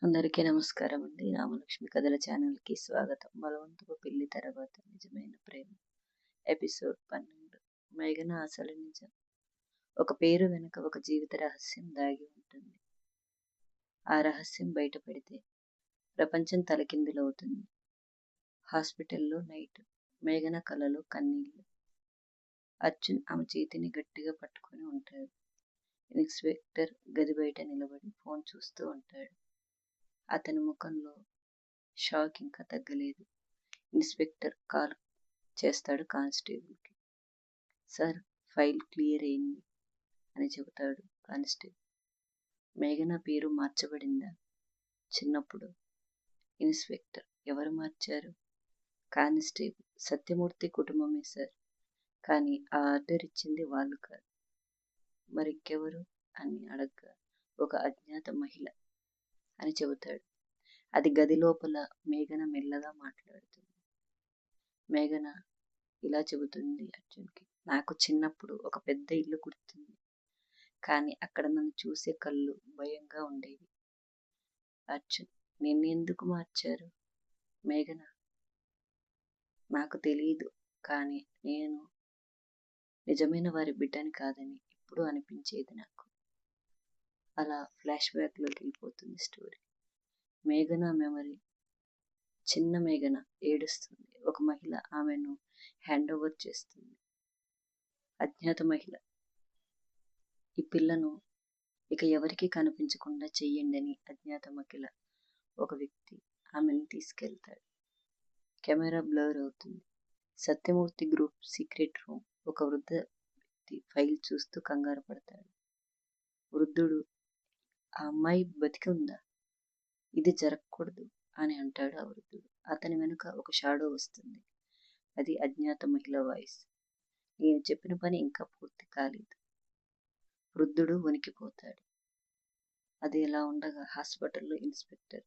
అందరికీ నమస్కారం అండి. రామలక్ష్మి కథల ఛానల్‌కి స్వాగతం. బలవంతపు పెళ్లి తర్వాత నిజమైన ప్రేమ ఎపిసోడ్ 12. మేఘన అసలు నిజం. ఒక పేరు వెనుక ఒక జీవిత రహస్యం దాగి ఉంటుంది. ఆ రహస్యం బయటపడితే ప్రపంచం తలకిందులవుతుంది. హాస్పిటల్లో నైట్. మేఘన కలలో కన్నీళ్లు. అర్జున్ ఆమె చేతిని గట్టిగా పట్టుకొని ఉంటాడు. ఇన్స్పెక్టర్ గది బయట నిలబడి ఫోన్ చూస్తూ ఉంటాడు. అతని ముఖంలో షాక్ ఇంకా తగ్గలేదు. ఇన్స్పెక్టర్ కాల్ చేస్తాడు కానిస్టేబుల్కి. సార్, ఫైల్ క్లియర్ అయింది అని చెబుతాడు కానిస్టేబుల్. మేఘన పేరు మార్చబడిందా? చిన్నప్పుడు. ఇన్స్పెక్టర్ ఎవరు మార్చారు? కానిస్టేబుల్ సత్యమూర్తి కుటుంబమే సార్, కానీ ఆ ఆర్డర్ ఇచ్చింది వాళ్ళు కాదు. మరింకెవరు అని అడగ్గా ఒక అజ్ఞాత మహిళ అని చెబుతాడు. అది గది లోపల మేఘన మెల్లగా మాట్లాడుతుంది. మేఘన ఇలా చెబుతుంది అర్జున్కి. నాకు చిన్నప్పుడు ఒక పెద్ద ఇల్లు గుర్తుంది, కానీ అక్కడ నన్ను చూసే కళ్ళు భయంగా ఉండేవి. అర్జున్ నిన్నెందుకు మార్చారు? మేఘన నాకు తెలియదు, కానీ నేను నిజమైన వారి బిడ్డని కాదని ఇప్పుడు అనిపించేది నాకు. అలా ఫ్లాష్ బ్యాక్లోకి వెళ్ళిపోతుంది స్టోరీ. మేఘన మెమరీ. చిన్న మేఘన ఏడుస్తుంది. ఒక మహిళ ఆమెను హ్యాండ్ ఓవర్ చేస్తుంది. అజ్ఞాత మహిళ ఈ పిల్లను ఇక ఎవరికీ కనిపించకుండా చెయ్యండి. అజ్ఞాత మహిళ ఒక వ్యక్తి ఆమెను తీసుకెళ్తాడు. కెమెరా బ్లర్ అవుతుంది. Satyamurthy group secret room. ఒక వృద్ధ వ్యక్తి ఫైల్ చూస్తూ కంగారు పడతాడు. వృద్ధుడు, ఆ అమ్మాయి బతికి ఉందా? ఇది జరగకూడదు అని అంటాడు ఆ వృద్ధుడు. అతని వెనుక ఒక షాడో వస్తుంది. అది అజ్ఞాత మహిళ వాయిస్. నేను చెప్పిన పని ఇంకా పూర్తి కాలేదు. వృద్ధుడు వణికిపోతాడు. అది ఎలా ఉండగా హాస్పిటల్లో ఇన్స్పెక్టర్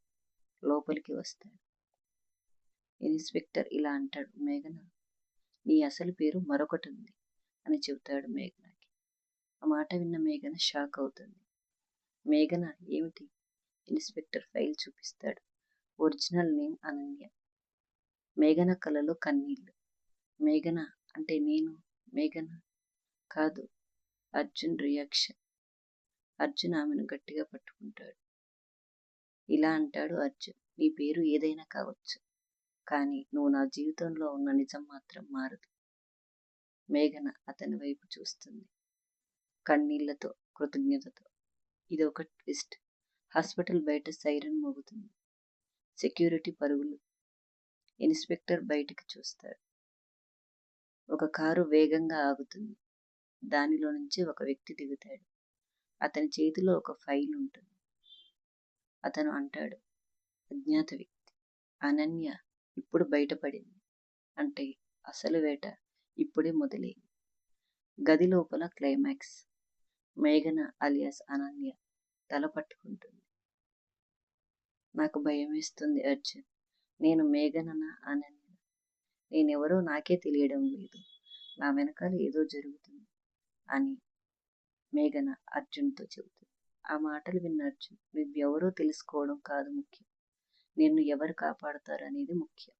లోపలికి వస్తాడు. ఇన్స్పెక్టర్ ఇలా అంటాడు, మేఘన నీ అసలు పేరు మరొకటి ఉంది అని చెబుతాడు మేఘనకి. ఆ మాట విన్న మేఘన షాక్ అవుతుంది. మేఘన ఏమిటి? ఇన్స్పెక్టర్ ఫైల్ చూపిస్తాడు. Original name Ananya. మేఘన కలలో కన్నీళ్లు. మేఘన అంటే నేను మేఘన కాదు. అర్జున్ రియాక్షన్. అర్జున్ ఆమెను గట్టిగా పట్టుకుంటాడు. ఇలా అంటాడు అర్జున్, నీ పేరు ఏదైనా కావచ్చు, కానీ నువ్వు నా జీవితంలో ఉన్న నిజం మాత్రం మారదు. మేఘన అతని వైపు చూస్తుంది కన్నీళ్లతో, కృతజ్ఞతతో. ఇది ఒక ట్విస్ట్. హాస్పిటల్ బయట సైరన్ మోగుతుంది. సెక్యూరిటీ పరుగులు. ఇన్స్పెక్టర్ బయటికి చూస్తాడు. ఒక కారు వేగంగా ఆగుతుంది. దానిలో నుంచి ఒక వ్యక్తి దిగుతాడు. అతని చేతిలో ఒక ఫైల్ ఉంటుంది. అతను అంటాడు, అజ్ఞాత వ్యక్తి అనన్య ఇప్పుడు బయటపడింది. అంటే అసలు వేట ఇప్పుడే మొదలైంది. గది లోపల క్లైమాక్స్. మేఘన అలియాస్ అనన్య తల పట్టుకుంటుంది. నాకు భయం వేస్తుంది అర్జున్. నేను మేఘననా అనన్య? నేనెవరో నాకే తెలియడం లేదు. నా వెనకాల ఏదో జరుగుతుంది అని మేఘన అర్జున్తో చెబుతుంది. ఆ మాటలు విన్న అర్జున్, నువ్వెవరో తెలుసుకోవడం కాదు ముఖ్యం, నిన్ను ఎవరు కాపాడతారు అనేది ముఖ్యం.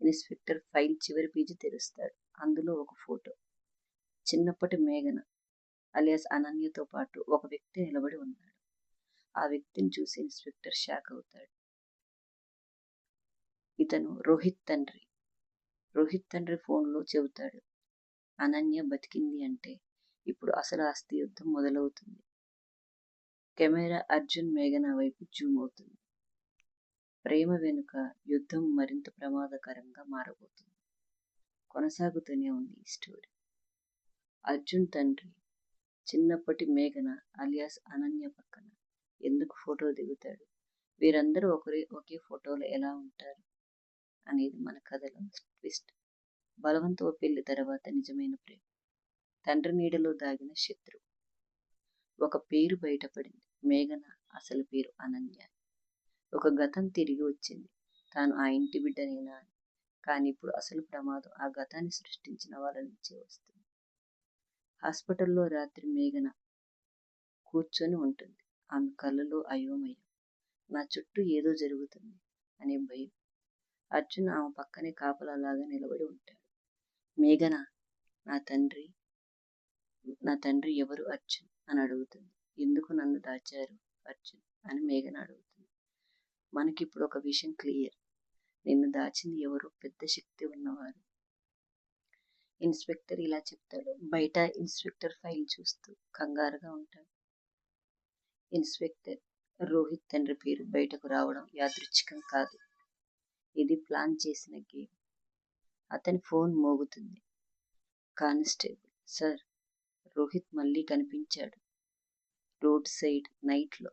ఇన్స్పెక్టర్ ఫైల్ చివరి పేజీ తెరుస్తాడు. అందులో ఒక ఫోటో. చిన్నప్పటి మేఘన అలియాస్ అనన్యతో పాటు ఒక వ్యక్తి నిలబడి ఉన్నాడు. ఆ వ్యక్తిని చూసి ఇన్స్పెక్టర్ షాక్ అవుతాడు. ఇతను రోహిత్ తండ్రి. రోహిత్ తండ్రి ఫోన్లో చెబుతాడు, అనన్య బతికింది అంటే ఇప్పుడు అసలు ఆస్తి యుద్ధం మొదలవుతుంది. కెమెరా అర్జున్ మేఘన వైపు జూమ్ అవుతుంది. ప్రేమ వెనుక యుద్ధం మరింత ప్రమాదకరంగా మారబోతుంది. కొనసాగుతూనే ఉంది ఈ స్టోరీ. అర్జున్ తండ్రి చిన్నప్పటి మేఘన అలియాస్ అనన్య పక్కన ఎందుకు ఫోటో దిగుతాడు? వీరందరూ ఒకే ఫోటోలో ఎలా ఉంటారు అనేది మన కథలో ట్విస్ట్. బలవంతపు పెళ్లి తర్వాత నిజమైన ప్రేమ. తండ్రి నీడలో దాగిన శత్రువు. ఒక పేరు బయటపడింది. మేఘన అసలు పేరు అనన్య. ఒక గతం తిరిగి వచ్చింది. తాను ఆ ఇంటి బిడ్డనేనా అని. కానీ ఇప్పుడు అసలు ప్రమాదం ఆ గతాన్ని సృష్టించిన వాళ్ళ నుంచే వస్తుంది. హాస్పిటల్లో రాత్రి మేఘన కూర్చొని ఉంటుంది. ఆమె కళ్ళలో అయోమయం. నా చుట్టూ ఏదో జరుగుతుంది అనే భయం. అర్జున్ ఆమె పక్కనే కాపలాలాగా నిలబడి ఉంటాడు. మేఘన, నా తండ్రి నా తండ్రి ఎవరు అర్జున్ అని అడుగుతుంది. ఎందుకు నన్ను దాచారు అర్జున్ అని మేఘన అడుగుతుంది. మనకిప్పుడు ఒక విషయం క్లియర్. నిన్ను దాచింది ఎవరో పెద్ద శక్తి ఉన్నవారు. ఇన్స్పెక్టర్ ఇలా చెప్తాడు. బయట ఇన్స్పెక్టర్ ఫైల్ చూస్తూ కంగారుగా ఉంటాడు. ఇన్స్పెక్టర్ రోహిత్ తండ్రి పేరు బయటకు రావడం యాదృచ్ఛికం కాదు. ఇది ప్లాన్ చేసిన గేమ్. అతని ఫోన్ మోగుతుంది. కానిస్టేబుల్ సార్, రోహిత్ మళ్ళీ కనిపించాడు రోడ్ సైడ్ నైట్లో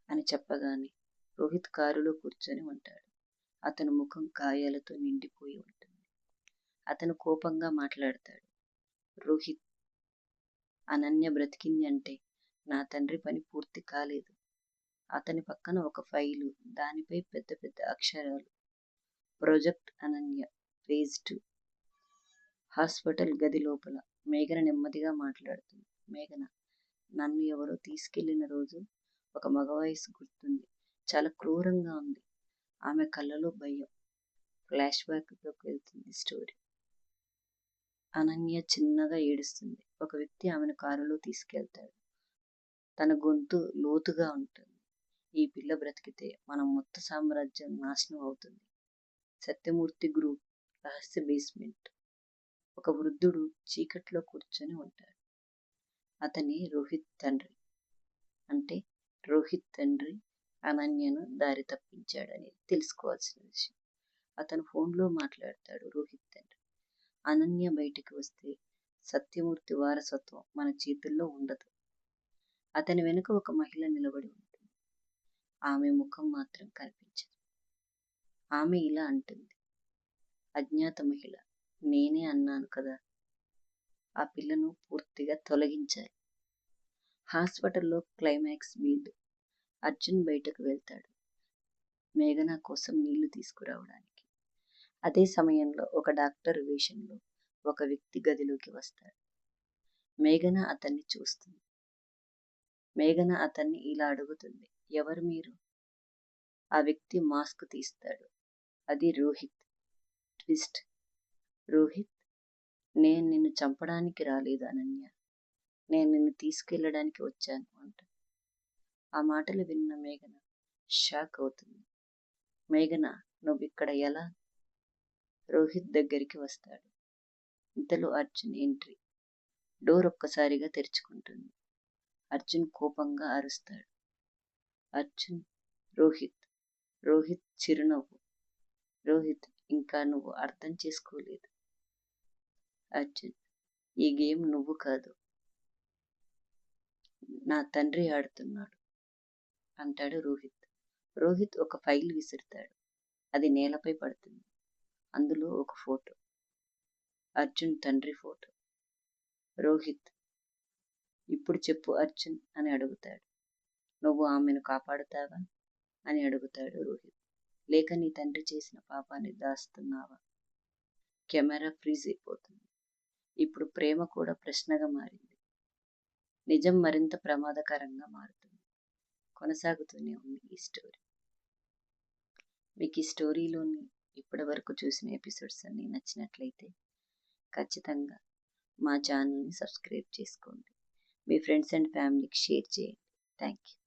అని చెప్పగానే రోహిత్ కారులో కూర్చొని ఉంటాడు. అతని ముఖం గాయాలతో నిండిపోయి ఉంటుంది. అతను కోపంగా మాట్లాడతాడు. రోహిత్, అనన్య బ్రతికింది అంటే నా తండ్రి పని పూర్తి కాలేదు. అతని పక్కన ఒక ఫైలు, దానిపై పెద్ద పెద్ద అక్షరాలు, ప్రాజెక్ట్ అనన్య ఫేజ్ 2. హాస్పిటల్ గది లోపల మేఘన నెమ్మదిగా మాట్లాడుతుంది. మేఘన, నన్ను ఎవరో తీసుకెళ్లిన రోజు ఒక మగ వాయిస్ గుర్తుంది. చాలా క్రూరంగా ఉంది. ఆమె కళ్ళలో భయం. ఫ్లాష్ బ్యాక్లోకి వెళ్తుంది స్టోరీ. అనన్య చిన్నగా ఏడుస్తుంది. ఒక వ్యక్తి ఆమెను కారులో తీసుకెళ్తాడు. తన గొంతు లోతుగా ఉంటుంది. ఈ పిల్ల బ్రతికితే మన మొత్తం సామ్రాజ్యం నాశనం అవుతుంది. సత్యమూర్తి గ్రూప్ రహస్య బేస్మెంట్. ఒక వృద్ధుడు చీకట్లో కూర్చొని ఉంటాడు. అతని రోహిత్ తండ్రి. అంటే రోహిత్ తండ్రి అనన్యను దారి తప్పించాడని తెలుసుకోవాల్సిన విషయం. అతను ఫోన్లో మాట్లాడతాడు. రోహిత్ తండ్రి, అనన్య బయటికి వస్తే సత్యమూర్తి వారసత్వం మన చేతుల్లో ఉండదు. అతని వెనుక ఒక మహిళ నిలబడి ఉంటుంది. ఆమె ముఖం మాత్రం కనిపించదు. ఆమె ఇలా అంటుంది. అజ్ఞాత మహిళ, నేనే అన్నాను కదా, ఆ పిల్లను పూర్తిగా తొలగించాలి. హాస్పిటల్లో క్లైమాక్స్ బీట్. అర్జున్ బయటకు వెళ్తాడు మేఘన కోసం నీళ్లు తీసుకురావడానికి. అదే సమయంలో ఒక డాక్టర్ వేషంలో ఒక వ్యక్తి గదిలోకి వస్తాడు. మేఘన అతన్ని చూస్తుంది. మేఘన అతన్ని ఇలా అడుగుతుంది, ఎవరు మీరు? ఆ వ్యక్తి మాస్క్ తీస్తాడు. అది రోహిత్. ట్విస్ట్. రోహిత్, నేను నిన్ను చంపడానికి రాలేదు అనన్య, నేను నిన్ను తీసుకెళ్ళడానికి వచ్చాను అంట. ఆ మాటలు విన్న మేఘన షాక్ అవుతుంది. మేఘన, నువ్వు ఇక్కడ ఎలా? రోహిత్ దగ్గరికి వస్తాడు. ఇంతలో అర్జున్ ఎంట్రీ. డోర్ ఒక్కసారిగా తెరుచుకుంటుంది. అర్జున్ కోపంగా అరుస్తాడు. అర్జున్, రోహిత్. రోహిత్ చిరునవ్వు. రోహిత్, ఇంకా నువ్వు అర్థం చేసుకోలేదు. అర్జున్, ఈ గేమ్ నువ్వు కాదు, నా తండ్రి ఆడుతున్నాడు అంటాడు రోహిత్. రోహిత్ ఒక ఫైల్ విసురుతాడు. అది నేలపై పడుతుంది. అందులో ఒక ఫోటో. అర్జున్ తండ్రి ఫోటో. రోహిత్, ఇప్పుడు చెప్పు అర్జున్ అని అడుగుతాడు. నువ్వు ఆమెను కాపాడుతావా అని అడుగుతాడు రోహిత్. లేక నీ తండ్రి చేసిన పాపాన్ని దాస్తున్నావా? కెమెరా ఫ్రీజ్ అయిపోతుంది. ఇప్పుడు ప్రేమ కూడా ప్రశ్నగా మారింది. నిజం మరింత ప్రమాదకరంగా మారుతుంది. కొనసాగుతూనే ఉంది ఈ స్టోరీ. మీకు ఈ స్టోరీలోని ఇప్పటి వరకు చూసిన ఎపిసోడ్స్ అన్నీ నచ్చినట్లయితే ఖచ్చితంగా మా ఛానల్ని సబ్స్క్రైబ్ చేసుకోండి. మీ ఫ్రెండ్స్ అండ్ ఫ్యామిలీకి షేర్ చేయండి. Thank you.